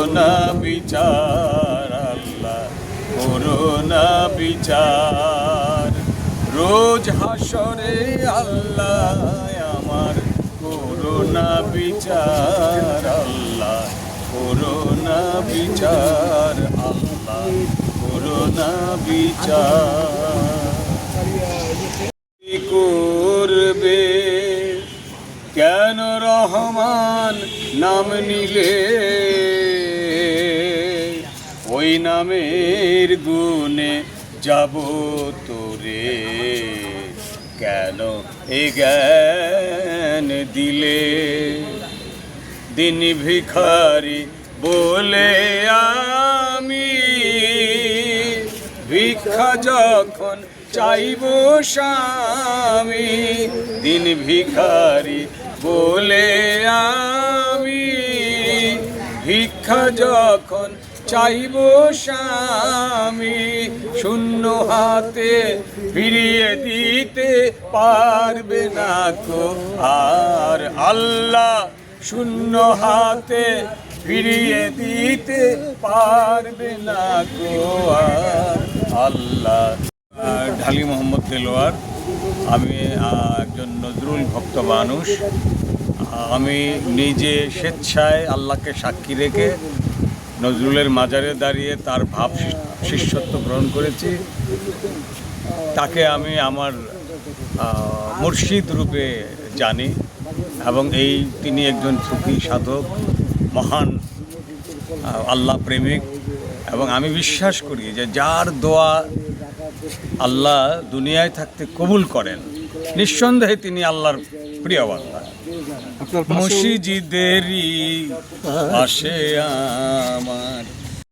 Corona বিচার আল্লাহ, corona বিচার। রোজ হাসরে আল্লাহ আমার করোনা বিচার আল্লাহ, করোনা বিচার আল্লাহ, করোনা বিচার। করবে কেন রহমান নাম নিলে, ওই নামের গুণে যাব তোরে, কেন এ জ্ঞান দিলে। দিন ভিখারি বলে আমি ভিক্ষা যখন চাইব স্বামী, দিন ভিখারি বলে আমি ভিক্ষা যখন চাইব স্বামী, শূন্য হাতে ফিরিয়ে দিতে পারবে না কো আর আল্লাহ, শূন্য হাতে ফিরিয়ে দিতে পারবে না কো আর আল্লাহ। ঢালি মোহাম্মদ দেলোয়ার, আমি একজন নজরুল ভক্ত মানুষ। আমি নিজে স্বেচ্ছায় আল্লাহকে সাক্ষী রেখে নজরুলের মাজারে দাঁড়িয়ে তার ভাব শিষ্যত্ব গ্রহণ করেছি। তাকে আমি আমার মুর্শিদ রূপে জানি এবং তিনি একজন সুফি সাধক, মহান আল্লাহ প্রেমিক। এবং আমি বিশ্বাস করি যে যার দোয়া আল্লাহ দুনিয়ায় থাকতে কবুল করেন, নিঃসন্দেহে তিনি আল্লাহর প্রিয় বান্দা। মসজিদেরই পাশে আমার